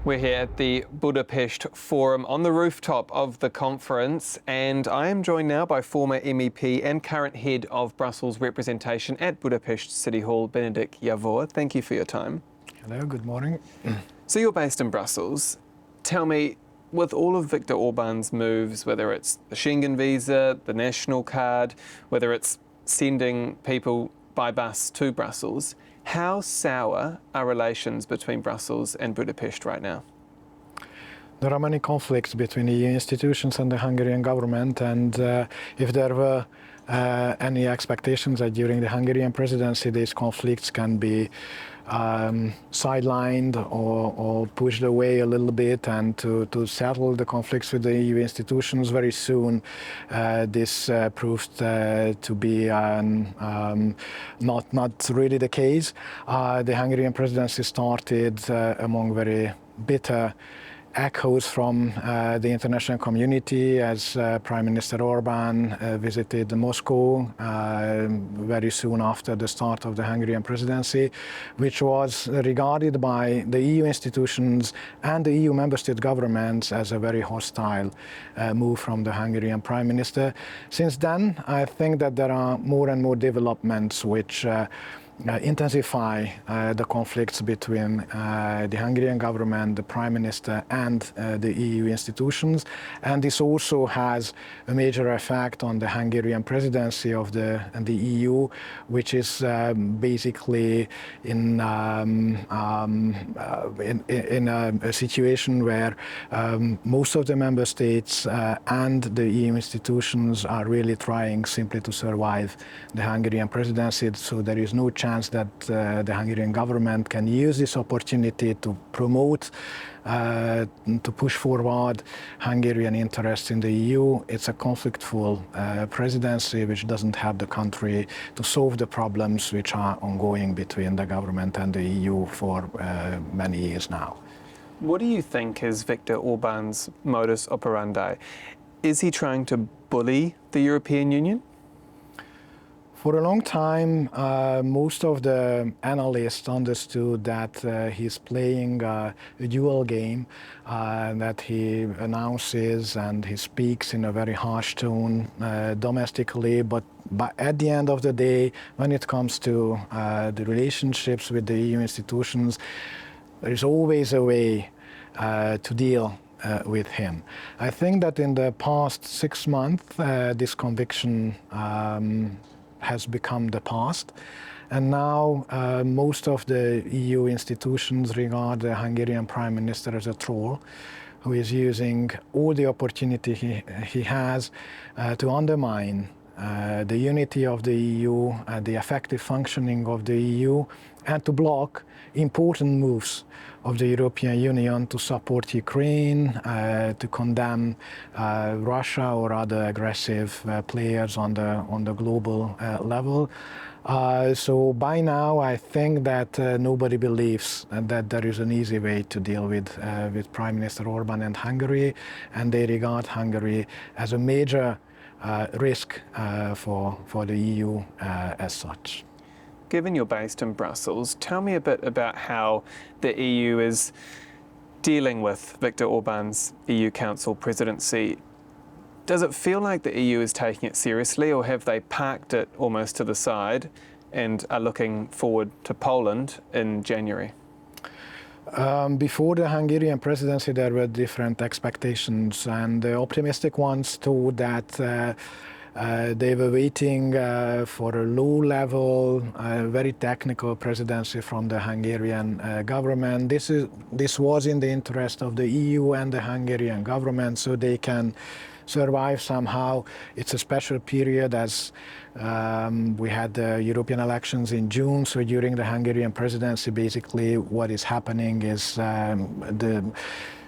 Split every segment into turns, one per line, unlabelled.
We're here at the Budapest Forum on the rooftop of the conference, and I am joined now by former MEP and current head of Brussels representation at Budapest City Hall, Benedek Javor. Thank you for your time.
Hello, good morning.
So you're based in Brussels. Tell me, with all of Viktor Orban's moves, whether it's the Schengen visa, the national card, whether it's sending people by bus to Brussels, how sour are relations between Brussels and Budapest right now?
There are many conflicts between EU institutions and the Hungarian government, and if there were any expectations that during the Hungarian presidency these conflicts can be sidelined or pushed away a little bit, and to settle the conflicts with the EU institutions very soon, this proved to be not really the case. The Hungarian presidency started among very bitter echoes from the international community as Prime Minister Orban visited Moscow very soon after the start of the Hungarian presidency, which was regarded by the EU institutions and the EU member state governments as a very hostile move from the Hungarian Prime Minister. Since then, I think that there are more and more developments which intensify the conflicts between the Hungarian government, the Prime Minister and the EU institutions, and this also has a major effect on the Hungarian presidency of the EU, which is basically in a situation where most of the member states and the EU institutions are really trying simply to survive the Hungarian presidency, so there is no chance that the Hungarian government can use this opportunity to promote, to push forward Hungarian interests in the EU. It's a conflictful presidency which doesn't help the country to solve the problems which are ongoing between the government and the EU for many years now.
What do you think is Viktor Orban's modus operandi? Is he trying to bully the European Union?
For a long time, most of the analysts understood that he's playing a dual game, that he announces and he speaks in a very harsh tone domestically, but at the end of the day, when it comes to the relationships with the EU institutions, there is always a way to deal with him. I think that in the past 6 months, this conviction has become the past, and now most of the EU institutions regard the Hungarian Prime Minister as a troll who is using all the opportunity he has to undermine the unity of the EU, the effective functioning of the EU, and to block important moves of the European Union to support Ukraine, to condemn Russia or other aggressive players on the global level. So by now, I think that nobody believes that there is an easy way to deal with Prime Minister Orban and Hungary, and they regard Hungary as a major risk for the EU as such.
Given you're based in Brussels, tell me a bit about how the EU is dealing with Viktor Orban's EU Council presidency. Does it feel like the EU is taking it seriously, or have they parked it almost to the side and are looking forward to Poland in January?
Before the Hungarian presidency, there were different expectations, and the optimistic ones thought that they were waiting for a low-level, very technical presidency from the Hungarian government. This was in the interest of the EU and the Hungarian government, so they can survive somehow. It's a special period as we had the European elections in June, so during the Hungarian presidency, basically what is happening is the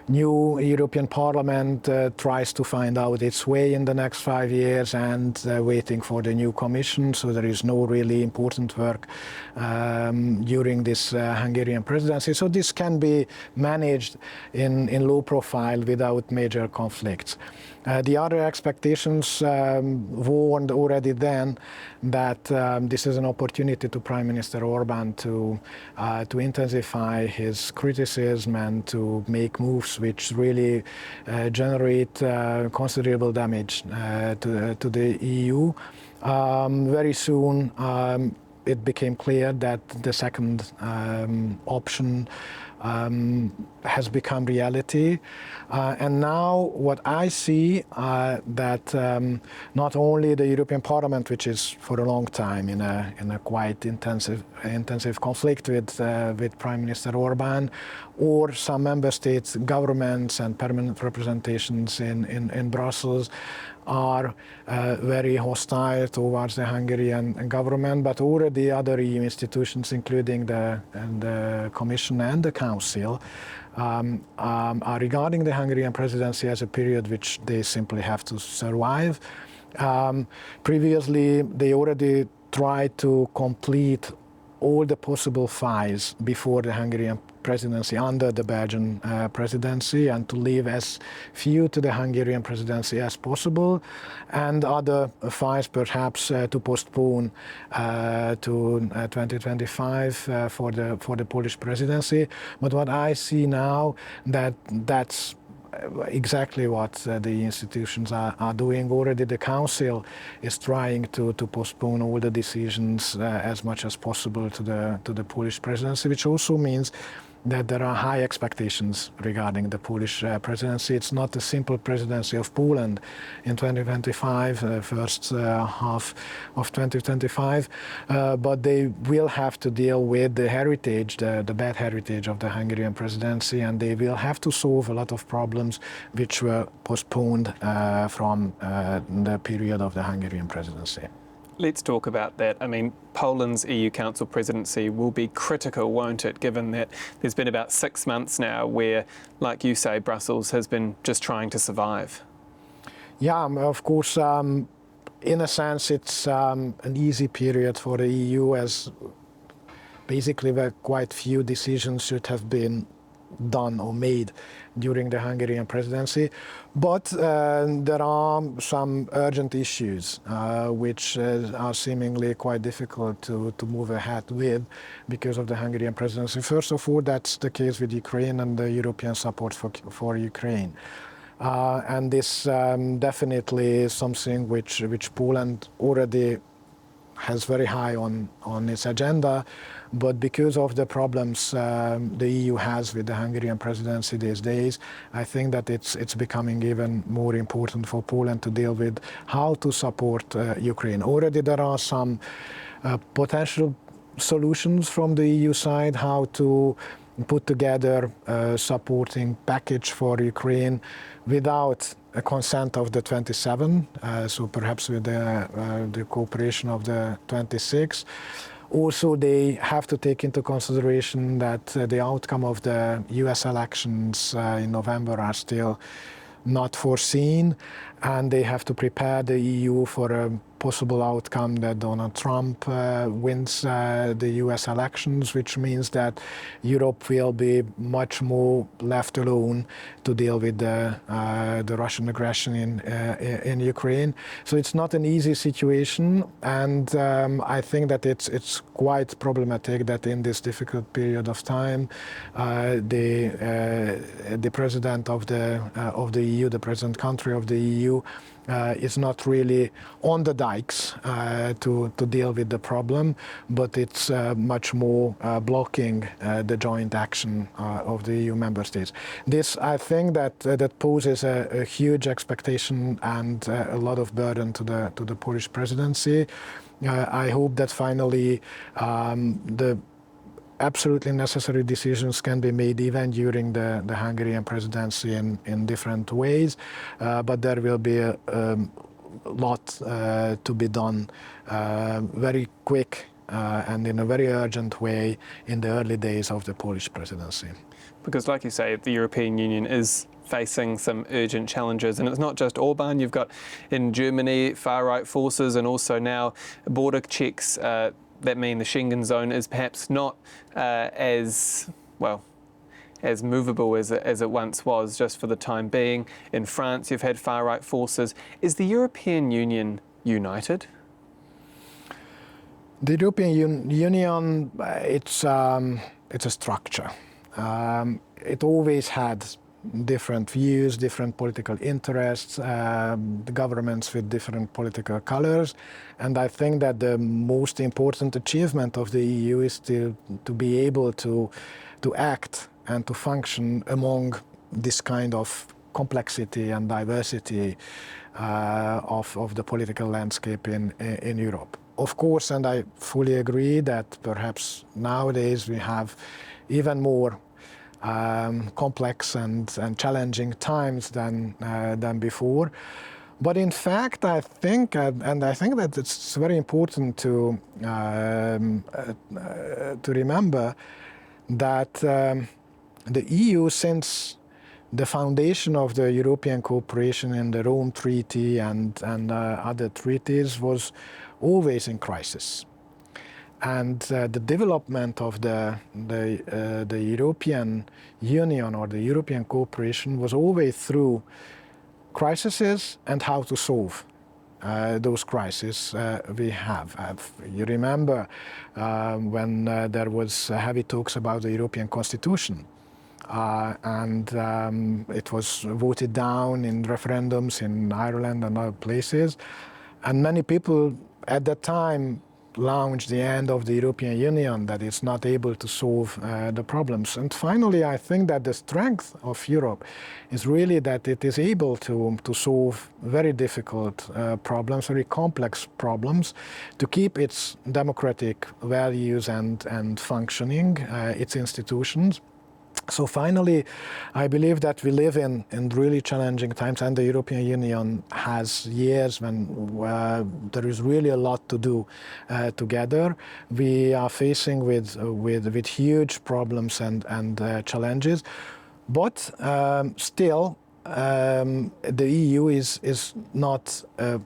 new European Parliament tries to find out its way in the next 5 years and waiting for the new Commission. So there is no really important work during this Hungarian presidency. So this can be managed in low profile without major conflicts. The other expectations warned already then that this is an opportunity to Prime Minister Orban to intensify his criticism and to make moves which really generate considerable damage to the EU. Very soon it became clear that the second option has become reality. And now what I see that not only the European Parliament, which is for a long time in a quite intensive conflict with Prime Minister Orban, or some member states, governments and permanent representations in Brussels are very hostile towards the Hungarian government, but already other EU institutions, including the Commission and the Council, are regarding the Hungarian presidency as a period which they simply have to survive. Previously, they already tried to complete all the possible files before the Hungarian presidency under the Belgian presidency, and to leave as few to the Hungarian presidency as possible, and other files perhaps to postpone to 2025 for the Polish presidency. But what I see now, that's exactly what the institutions are doing already. The Council is trying to postpone all the decisions as much as possible to the Polish presidency, which also means that there are high expectations regarding the Polish presidency. It's not a simple presidency of Poland in 2025, first half of 2025, but they will have to deal with the heritage, the bad heritage of the Hungarian presidency, and they will have to solve a lot of problems which were postponed from the period of the Hungarian presidency.
Let's talk about that. I mean, Poland's EU Council presidency will be critical, won't it, given that there's been about 6 months now where, like you say, Brussels has been just trying to survive.
Yeah, of course, in a sense, it's an easy period for the EU, as basically quite few decisions should have been done or made during the Hungarian presidency. But there are some urgent issues which are seemingly quite difficult to move ahead with because of the Hungarian presidency. First of all, that's the case with Ukraine and the European support for Ukraine. And this definitely is something which Poland already has very high on its agenda, but because of the problems the EU has with the Hungarian presidency these days, I think that it's becoming even more important for Poland to deal with how to support Ukraine. Already there are some potential solutions from the EU side, how to put together a supporting package for Ukraine without a consent of the 27, so perhaps with the cooperation of the 26. Also, they have to take into consideration that the outcome of the US elections in November are still not foreseen, and they have to prepare the EU for a possible outcome that Donald Trump wins the US elections, which means that Europe will be much more left alone to deal with the Russian aggression in Ukraine. So it's not an easy situation, and I think that it's quite problematic that in this difficult period of time, the president of the EU, the president country of the EU, is not really on the dikes to deal with the problem, but it's much more blocking the joint action of the EU member states. This, I think, that poses a huge expectation and a lot of burden to the Polish presidency. I hope that finally the absolutely necessary decisions can be made even during the Hungarian presidency in different ways, but there will be a lot to be done very quick and in a very urgent way in the early days of the Polish presidency.
Because like you say, the European Union is facing some urgent challenges. And it's not just Orban, you've got in Germany far-right forces and also now border checks that mean the Schengen zone is perhaps not as movable as it once was, just for the time being. In France, you've had far-right forces. Is the European Union united?
The European Union, it's a structure. It always had different views, different political interests, the governments with different political colors. And I think that the most important achievement of the EU is to be able to act and to function among this kind of complexity and diversity of the political landscape in Europe. Of course, and I fully agree that perhaps nowadays we have even more complex and challenging times than before. But in fact, I think that it's very important to remember that the EU, since the foundation of the European cooperation in the Rome Treaty and other treaties, was always in crisis. And the development of the European Union or the European cooperation was always through crises and how to solve those crises we have. You remember when there was heavy talks about the European Constitution, and it was voted down in referendums in Ireland and other places, and many people at that time launched the end of the European Union, that it's not able to solve the problems. And finally, I think that the strength of Europe is really that it is able to solve very difficult problems, very complex problems, to keep its democratic values and functioning, its institutions. So finally, I believe that we live in really challenging times, and the European Union has years when there is really a lot to do together. We are facing with huge problems and challenges, but still the EU is not a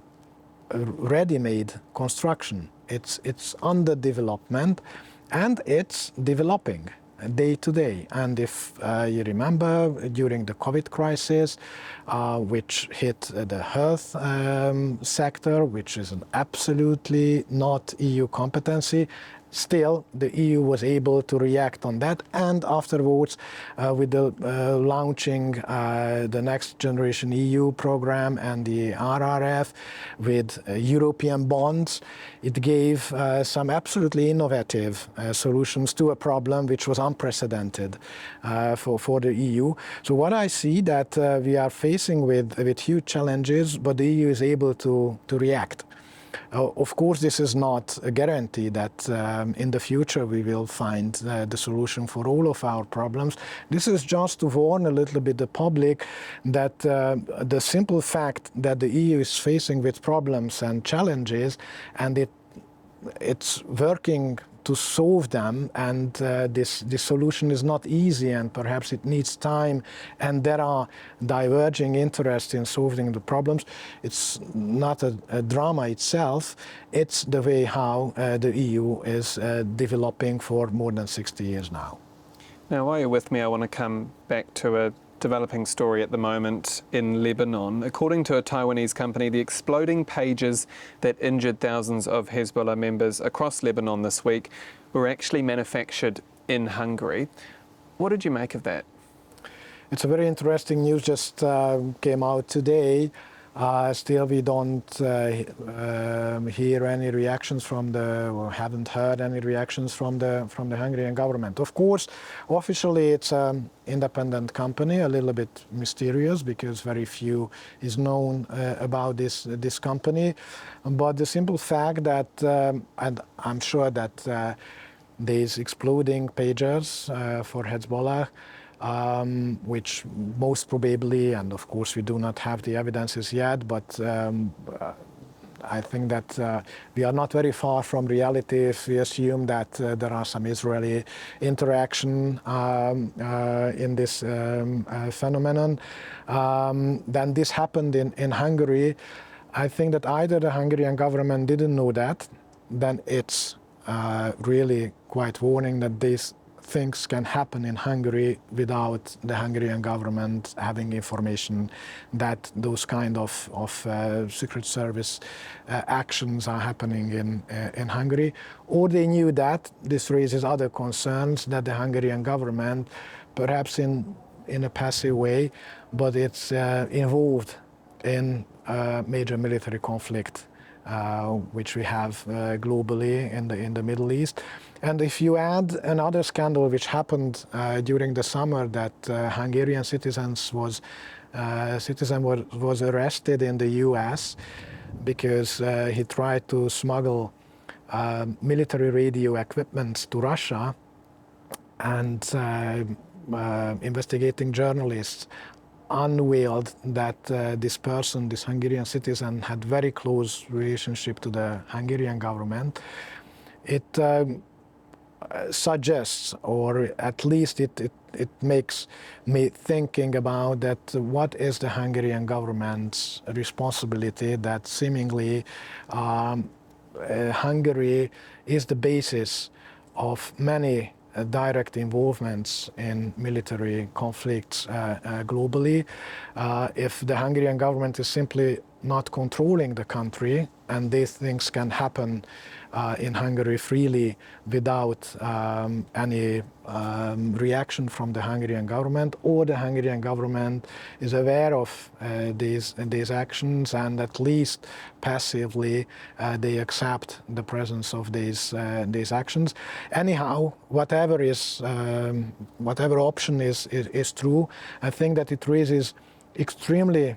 ready-made construction. It's under development, and it's developing day to day. And if you remember, during the COVID crisis, which hit the health sector, which is an absolutely not EU competency, still the EU was able to react on that, and afterwards with the launching the Next Generation EU program and the RRF with European bonds, it gave some absolutely innovative solutions to a problem which was unprecedented for the EU. So what I see that we are facing with huge challenges, but the EU is able to react. Of course, this is not a guarantee that in the future we will find the solution for all of our problems. This is just to warn a little bit the public that the simple fact that the EU is facing with problems and challenges, and it's working to solve them, and this solution is not easy, and perhaps it needs time, and there are diverging interests in solving the problems. It's not a drama itself, it's the way how the EU is developing for more than 60 years now.
Now, while you're with me, I want to come back to a developing story at the moment in Lebanon. According to a Taiwanese company, the exploding pages that injured thousands of Hezbollah members across Lebanon this week were actually manufactured in Hungary. What did you make of that?
It's a very interesting news, just came out today. Still, we don't hear any reactions or haven't heard any reactions from the Hungarian government. Of course, officially it's an independent company, a little bit mysterious because very few is known about this company. But the simple fact that, and I'm sure that these exploding pagers for Hezbollah, which most probably, and of course we do not have the evidences yet, but I think that we are not very far from reality if we assume that there are some Israeli interaction in this phenomenon. Then this happened in Hungary. I think that either the Hungarian government didn't know that, then it's really quite warning that these things can happen in Hungary without the Hungarian government having information that those kind of Secret Service actions are happening in Hungary. Or they knew that. This raises other concerns that the Hungarian government, perhaps in a passive way, but it's involved in a major military conflict which we have globally in the Middle East. And if you add another scandal which happened during the summer, that Hungarian citizen was arrested in the US because he tried to smuggle military radio equipment to Russia, and investigating journalists unveiled that this person, this Hungarian citizen, had very close relationship to the Hungarian government. It suggests, or at least it makes me thinking about that what is the Hungarian government's responsibility, that seemingly Hungary is the basis of many direct involvements in military conflicts globally. If the Hungarian government is simply not controlling the country, and these things can happen in Hungary freely without any reaction from the Hungarian government, or the Hungarian government is aware of these actions and at least passively they accept the presence of these actions. Anyhow, whatever option is true, I think that it raises extremely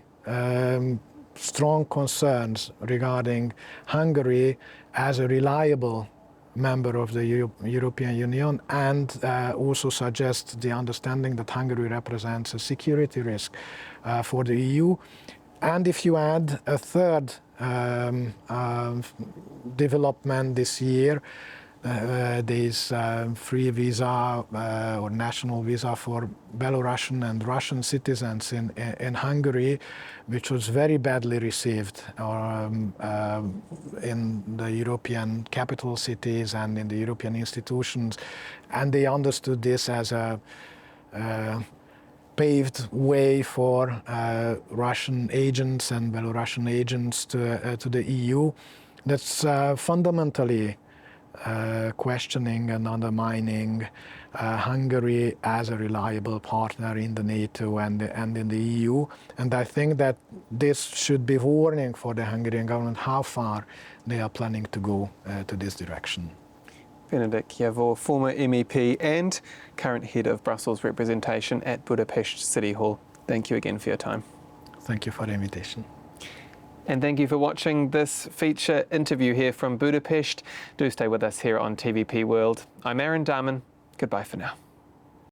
strong concerns regarding Hungary as a reliable member of the European Union, and also suggests the understanding that Hungary represents a security risk for the EU. And if you add a third development this year, these free visa or national visa for Belarusian and Russian citizens in Hungary, which was very badly received in the European capital cities and in the European institutions, and they understood this as a paved way for Russian agents and Belarusian agents to the EU. That's fundamentally questioning and undermining Hungary as a reliable partner in the NATO and in the EU. And I think that this should be warning for the Hungarian government how far they are planning to go to this direction.
Benedek Javor, former MEP and current head of Brussels representation at Budapest City Hall. Thank you again for your time.
Thank you for the invitation.
And thank you for watching this feature interview here from Budapest. Do stay with us here on TVP World. I'm Dahmen. Goodbye for now.